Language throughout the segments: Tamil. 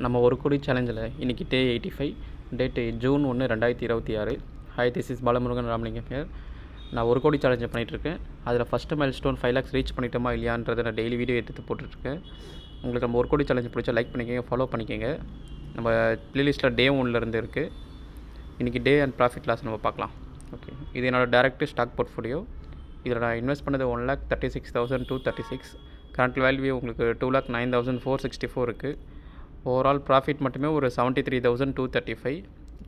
நம்ம ஒரு கோடி சேலஞ்சில் இன்றைக்கி day 85 date June 1 2026. Hi, this is Balamurugan Ramalingam here. நான் ஒரு கோடி சேலஞ்சை பண்ணிகிட்ருக்கேன். அதில் first milestone 5 lakhs reach பண்ணிட்டோமா இல்லையான்றதை நான் டெய்லி வீடியோ எடுத்து போட்டுட்ருக்கேன். உங்களுக்கு நம்ம ஒரு கோடி சேலஞ்சு பிடிச்சா லைக் பண்ணிக்கோங்க, ஃபாலோ பண்ணிக்கோங்க. நம்ம ப்ளேலிஸ்ட்டில் டே 1 இருக்குது. இன்றைக்கி டே அண்ட் ப்ராஃபிட் லாஸ் நம்ம பார்க்கலாம். ஓகே, இது என்னோடய டேரக்ட் ஸ்டாக் போர்ட்ஃபோலியோ. இதில் நான் இன்வெஸ்ட் பண்ணது 1,36,236. கரண்ட் வேல்யூ உங்களுக்கு 2,09,464 இருக்குது. ஓவரால் ப்ராஃபிட் மட்டுமே ஒரு 73,235.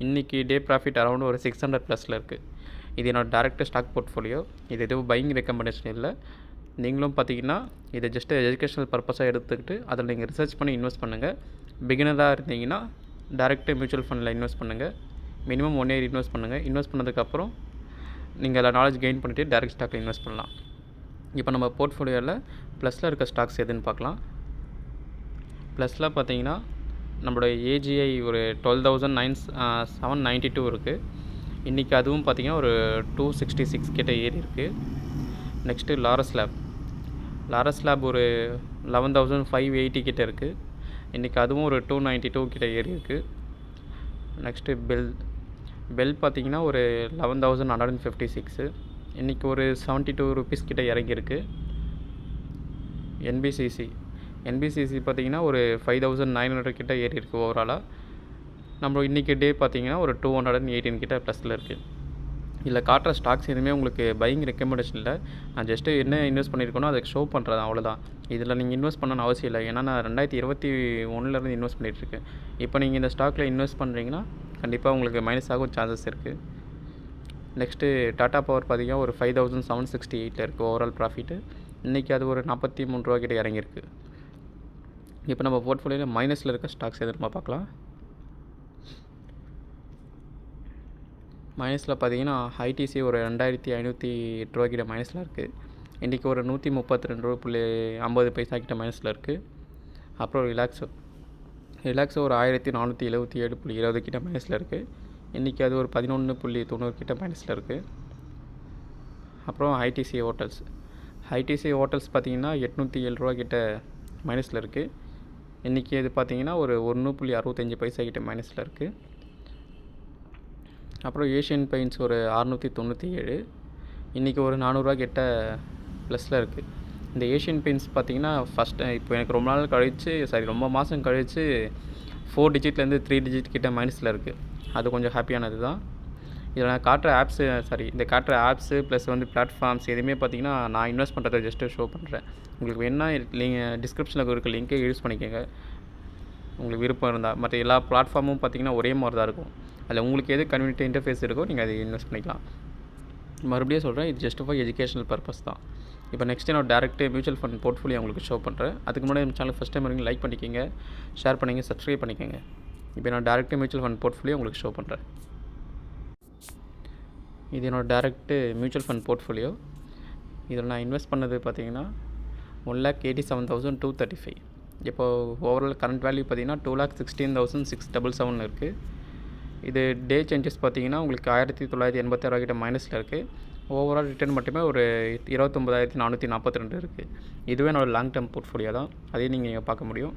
இன்றைக்கி டே ப்ராஃபிட் அரௌண்ட் ஒரு 600 ப்ளஸில் இருக்குது. இது என்னோடய டேரக்ட் ஸ்டாக் போர்ட்ஃபோலியோ. இது எதுவும் பையிங் ரெக்கமெண்டேஷன் இல்லை. நீங்களும் பார்த்தீங்கன்னா இதை ஜஸ்ட்டு எஜுகேஷனல் பர்பஸாக எடுத்துக்கிட்டு அதில் நீங்கள் ரிசர்ச் பண்ணி இன்வெஸ்ட் பண்ணுங்கள். பிகினராக இருந்தீங்கன்னா டேரெக்ட் மியூச்சுவல் ஃபண்டில் இன்வெஸ்ட் பண்ணுங்கள். மினிமம் 1 year இன்வெஸ்ட் பண்ணுங்கள். இன்வெஸ்ட் பண்ணதுக்கப்புறம் நீங்கள் அதில் நாலேஜ் கெயின் பண்ணிவிட்டு டேரெக்ட் ஸ்டாக்கில் இன்வெஸ்ட் பண்ணலாம். இப்போ நம்ம போர்ட்ஃபோலியோவில் ப்ளஸில் இருக்க ஸ்டாக்ஸ் எதுன்னு பார்க்கலாம். ப்ளஸில் பார்த்தீங்கன்னா நம்மளோட ஏஜிஐ ஒரு 12,792 இருக்குது. இன்றைக்கி அதுவும் பார்த்திங்கன்னா ஒரு 266 கிட்ட ஏறி இருக்குது. நெக்ஸ்ட்டு லாரஸ் லேப் ஒரு 11,580 கிட்ட இருக்குது. இன்றைக்கி அதுவும் ஒரு 292 கிட்ட ஏறி இருக்குது. நெக்ஸ்ட்டு பெல் பார்த்திங்கன்னா ஒரு 11,156. இன்றைக்கி ஒரு 72 rupees கிட்ட இறங்கியிருக்கு. என்பிசிசி பார்த்திங்கன்னா ஒரு 5,900 கிட்ட ஏறி இருக்குது ஓவராலாக. நம்ம இன்றைக்கி டே பார்த்திங்கன்னா ஒரு 218 கிட்ட ப்ளஸில் இருக்குது. இதில் காட்டுற ஸ்டாக்ஸ் எதுவுமே உங்களுக்கு பையிங் ரெக்கமெண்டேஷன் இல்லை. நான் ஜஸ்ட்டு என்ன இன்வெஸ்ட் பண்ணியிருக்கேனோ அதுக்கு ஷோ பண்ணுறது, அவ்வளோதான். இதில் நீங்கள் இன்வெஸ்ட் பண்ணணும்னு அவசியம் இல்லை. ஏன்னா நான் 2021 இன்வெஸ்ட் பண்ணிகிட்ருக்கேன். இப்போ நீங்கள் இந்த ஸ்டாக்கில் இன்வெஸ்ட் பண்ணுறீங்கன்னா கண்டிப்பாக உங்களுக்கு மைனஸ் ஆகும் சான்சஸ் இருக்குது. நெக்ஸ்ட்டு டாடா பவர் பார்த்திங்கன்னா ஒரு 5,768 இருக்குது ஓவரால் ப்ராஃபிட்டு. இன்றைக்கி அது ஒரு 43 ரூபா கிட்ட இறங்கியிருக்கு. இப்போ நம்ம போர்ட்ஃபோலியோவில் மைனஸில் இருக்க ஸ்டாக்ஸ் எதுன்னு பார்க்கலாம். மைனஸில் பார்த்தீங்கன்னா ஐடிசி ஒரு 2,508 ரூபா கிட்ட மைனஸில் இருக்குது. இன்றைக்கி ஒரு 132.50 கிட்ட மைனஸில் இருக்குது. அப்புறம் ரிலாக்ஸோ ஒரு 1,477.20 கிட்ட மைனஸில் இருக்குது. இன்றைக்கி அது ஒரு 11.90 கிட்ட மைனஸில் இருக்குது. அப்புறம் ஐடிசி ஹோட்டல்ஸ் பார்த்திங்கன்னா 807 ரூபா கிட்ட மைனஸில் இருக்குது. இன்றைக்கி அது பார்த்திங்கன்னா ஒரு 1.65 கிட்ட மைனஸில் இருக்குது. அப்புறம் ஏஷியன் பெயிண்ட்ஸ் ஒரு 697. இன்றைக்கி ஒரு 400 ரூபா கிட்ட ப்ளஸில் இருக்குது. இந்த ஏஷியன் பெயிண்ட்ஸ் பார்த்திங்கன்னா இப்போ எனக்கு ரொம்ப மாதம் கழித்து 4 digitலேருந்து 3 digit கிட்ட மைனஸில் இருக்குது. அது கொஞ்சம் ஹாப்பியானது தான். இதில் நான் காட்டுற ஆப்ஸு ப்ளஸ் பிளாட்ஃபார்ம்ஸ் எதுவுமே பார்த்திங்கன்னா நான் இன்வெஸ்ட் பண்ணுறதை ஜஸ்ட்டு ஷோ பண்ணுறேன். உங்களுக்கு வேணா டிஸ்கிரிப்ஷனில் இருக்க லிங்க்கை யூஸ் பண்ணிக்கோங்க உங்களுக்கு விருப்பம் இருந்தால். மற்ற எல்லா பிளாட்ஃபார்மும் பார்த்திங்கன்னா ஒரே மாதிரி தான் இருக்கும். அதில் உங்களுக்கு எது கன்வீனியன்ட் இன்டர்ஃபேஸ் இருக்கோ நீங்கள் அதை இன்வெஸ்ட் பண்ணிக்கலாம். மறுபடியும் சொல்கிறேன், இது ஜஸ்ட் ஃபார் எஜுகேஷனல் பர்பஸ் தான். இப்போ நெக்ஸ்ட் நான் டேரக்ட் மியூச்சுவல் ஃபண்ட் போர்ட்ஃபோலியோ உங்களுக்கு ஷோ பண்ணுறேன். அதுக்கு முன்னாடி நம்ம சேனல் ஃபஸ்ட் டைம் வரீங்க லைக் பண்ணிக்கோங்க, ஷேர் பண்ணிங்க, சப்ஸ்கிரைப் பண்ணிக்கோங்க. இப்போ நான் டேரக்ட் மியூச்சுவல் ஃபண்ட் போர்ட்ஃபோலியோ உங்களுக்கு ஷோ பண்ணுறேன். இது என்னோட டேரக்ட் மியூச்சுவல் ஃபண்ட் போர்ட்ஃபோலியோ. இதில் நான் இன்வெஸ்ட் பண்ணது பார்த்திங்கன்னா 1,87,235. இப்போது ஓவரால் கரண்ட் வேல்யூ பார்த்திங்கன்னா 2,16,677 இருக்குது. இது டே சேஞ்சஸ் பார்த்திங்கன்னா உங்களுக்கு 1,986 கிட்ட மைனஸில் இருக்குது. ஓவரால் ரிட்டர்ன் மட்டுமே ஒரு 29,442 இருக்குது. இதுவே என்னோடய லாங் டேர்ம் போர்ட்ஃபோலியோ தான். அதையும் நீங்கள் பார்க்க முடியும்.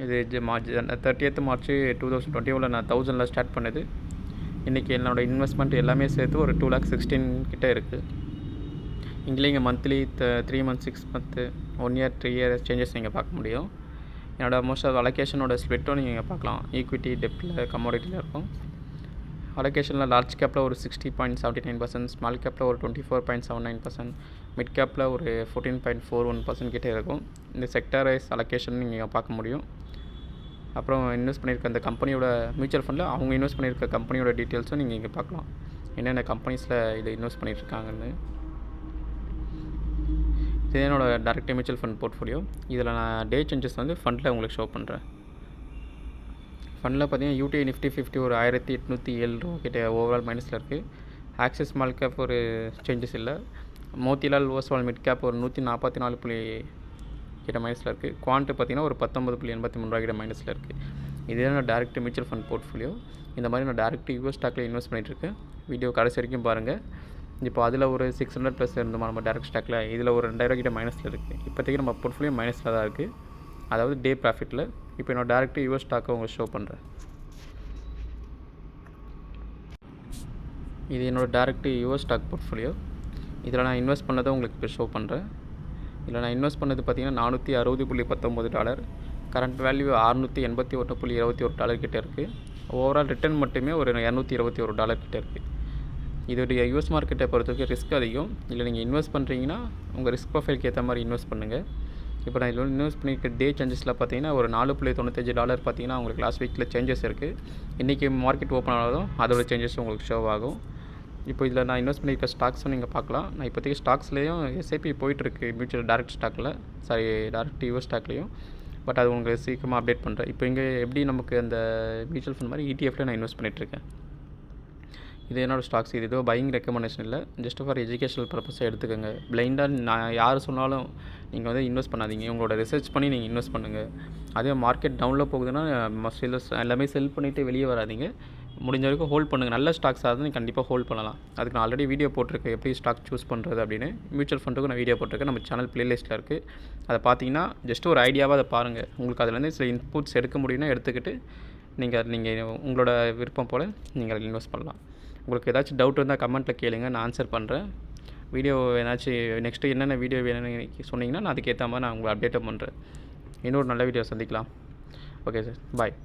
இது 30th March 2021 நான் 1000 ஸ்டார்ட் பண்ணது. இன்றைக்கி என்னோடய இன்வெஸ்ட்மெண்ட் எல்லாமே சேர்த்து ஒரு 2,16 கிட்ட இருக்குது. இங்கே monthly 3 months 6 month 1 year 3 year changes நீங்கள் பார்க்க முடியும். என்னோடய மோஸ்ட் ஆஃப் அலோகேஷனோட ஸ்ப்ளிட்டும் நீங்கள் பார்க்கலாம். ஈக்விட்டி, டெப்டில், கமோடிட்டியில் இருக்கும். அலோகேஷனில் லார்ஜ் கேப்பில் ஒரு 60.79%, ஸ்மால் கேப்பில் ஒரு 24.79%, மிட் கேப்பில் ஒரு 14.41% கிட்டே இருக்கும். இந்த செக்டர் வைஸ் அலோகேஷன் நீங்கள் பார்க்க முடியும். அப்புறம் இன்வெஸ்ட் பண்ணியிருக்க அந்த கம்பெனியோட மியூச்சுவல் ஃபண்டில் அவங்க இன்வெஸ்ட் பண்ணியிருக்க கம்பெனியோட டீட்டெயில்ஸும் நீங்கள் இங்கே பார்க்கலாம். என்னென்ன கம்பெனிஸில் இதை இன்வெஸ்ட் பண்ணிகிட்ருக்காங்கன்னு. இது என்னோடய டேரக்ட் மியூச்சுவல் ஃபண்ட் போர்ட்ஃபோலியோ. இதில் நான் டே சேஞ்சஸ் ஃபண்டில் உங்களுக்கு ஷோ பண்ணுறேன். ஃபண்டில் பார்த்தீங்கன்னா யூடிஐ நிஃப்டி 50 ஒரு 1,807 ரூபா கிட்ட ஓவரால் மைனஸில் இருக்குது. ஆக்சிஸ் ஸ்மால் கேப் ஒரு சேஞ்சஸ் இல்லை. மோத்திலால் ஓஸ்வால் மிட் கேப் ஒரு 144 கிட்ட மைனஸில் இருக்குது. குவான்ட்டு பார்த்திங்கன்னா ஒரு 19.83 ரூபா கிட்ட மைனஸில் இருக்குது. இதுதான் நான் டேரக்ட் மியூச்சுவல் ஃபண்ட் போர்ட்ஃபோலியோ. இந்த மாதிரி நான் டேரக்ட் யூஎஸ் ஸ்டாக்கில் இன்வெஸ்ட் பண்ணிகிட்ருக்கேன். வீடியோ கடைசி வரைக்கும் பாருங்கள். இப்போ அதில் ஒரு 600+ இருந்தோமா நம்ம டேரக்ட் ஸ்டாக்கில். இதில் ஒரு 2,000 கிட்ட மைனஸில் இருக்குது. இப்போதைக்கு நம்ம போர்ட்ஃபோலியோ மைனஸில் தான் இருக்குது. அதாவது டே ப்ராஃபிட்டில். இப்போ என்னோட டேரெக்ட் யூஎஸ் ஸ்டாக்கை உங்களுக்கு ஷோ பண்ணுறேன். இது என்னோடய டேரெக்ட் யூஎஸ் ஸ்டாக் போர்ட்ஃபோலியோ. இதில் நான் இன்வெஸ்ட் பண்ணதை உங்களுக்கு இப்போ ஷோ பண்ணுறேன். இதில் நான் இன்வெஸ்ட் பண்ணது பார்த்திங்கன்னா $460.19, கரண்ட் வேல்யூ $681.21 கிட்டே இருக்குது. ஓவரால் ரிட்டர்ன் மட்டுமே ஒரு $221 கிட்டே இருக்குது. இதோடைய யூஎஸ் மார்க்கெட்டை பொறுத்தவரைக்கும் ரிஸ்க் அதிகம். இல்லை நீங்கள் இன்வெஸ்ட் பண்ணுறீங்கன்னா உங்கள் ரிஸ்க் ப்ரொஃபைலுக்கு ஏற்ற மாதிரி இன்வெஸ்ட் பண்ணுங்கள். இப்போ நான் இதில் இன்வெஸ்ட் பண்ணியிருக்க டே சேஞ்சஸில் பார்த்தீங்கன்னா ஒரு $4.95 பார்த்தீங்கன்னா உங்களுக்கு லாஸ்ட் வீக்கில் சேஞ்சஸ் இருக்குது. இன்றைக்கி மார்க்கெட் ஓப்பன் ஆனதும் அதோட சேஞ்சஸ் உங்களுக்கு ஷோ ஆகும். இப்போ இதில் நான் இன்வெஸ்ட் பண்ணியிருக்க ஸ்டாக்ஸும் நீங்கள் பார்க்கலாம். நான் இப்போதைக்கு ஸ்டாக்ஸ்லேயும் எஸ்ஐபி போயிட்டுருக்கு, மியூச்சுவல் டேரெக்ட் ஸ்டாக்கில், டேரெக்ட் யூஎஸ் ஸ்டாக்லேயும். பட் அது உங்களுக்கு சீக்கிரமாக அப்டேட் பண்ணுறேன். இப்போ இங்கே எப்படி நமக்கு அந்த மியூச்சுவல் ஃபண்ட் மாதிரி இடிஎஃப்ல நான் இன்வெஸ்ட் பண்ணிகிட்ருக்கேன். இது என்னோடய ஸ்டாக்ஸ். இது ஏதோ பையிங் ரெக்கமெண்டேஷன் இல்லை, ஜஸ்ட் ஃபார் எஜுகேஷனல் பர்பஸாக எடுத்துக்கோங்க. பிளைண்டாக நான் யார் சொன்னாலும் நீங்கள் வந்து இன்வெஸ்ட் பண்ணாதீங்க. உங்களோட ரிசர்ச் பண்ணி நீங்கள் இன்வெஸ்ட் பண்ணுங்கள். அதே மார்க்கெட் டவுனில் போகுதுன்னா எல்லாமே செல் பண்ணிவிட்டு வெளியே வராதிங்க. முடிஞ்ச வரைக்கும் ஹோல்ட் பண்ணுங்கள். நல்ல ஸ்டாக்ஸாக இருந்தால் நீங்கள் கண்டிப்பாக ஹோல்ட் பண்ணலாம். அதுக்கு நான் ஆல்ரெடி வீடியோ போட்டிருக்கேன், எப்படி ஸ்டாக் சூஸ் பண்ணுறது அப்படின்னு. மியூச்சுவல் ஃபண்டுக்கும் நான் வீடியோ போட்டிருக்கேன், நம்ம சேனல் ப்ளேலிஸ்ட்டில் இருக்குது. அதை பார்த்தீங்கன்னா ஜஸ்ட் ஒரு ஐடியாவாக அதை பாருங்கள். உங்களுக்கு அதுலேருந்து சில இன்புட்ஸ் எடுக்க முடியும்னா எடுத்துக்கிட்டு நீங்கள் உங்களோட விருப்பம் போல் நீங்கள் இன்வெஸ்ட் பண்ணலாம். உங்களுக்கு ஏதாச்சும் டவுட் இருந்தால் கமெண்ட்டில் கேளுங்க, நான் ஆன்சர் பண்ணுறேன். வீடியோ ஏதாச்சும் நெக்ஸ்ட்டு என்னென்ன வீடியோ வேணும்னு சொன்னீங்கன்னா நான் அதுக்கேற்ற மாதிரி நான் உங்களை அப்டேட்டும் பண்ணுறேன். இன்னொரு நல்ல வீடியோ சந்திக்கலாம். ஓகே சார், பாய்.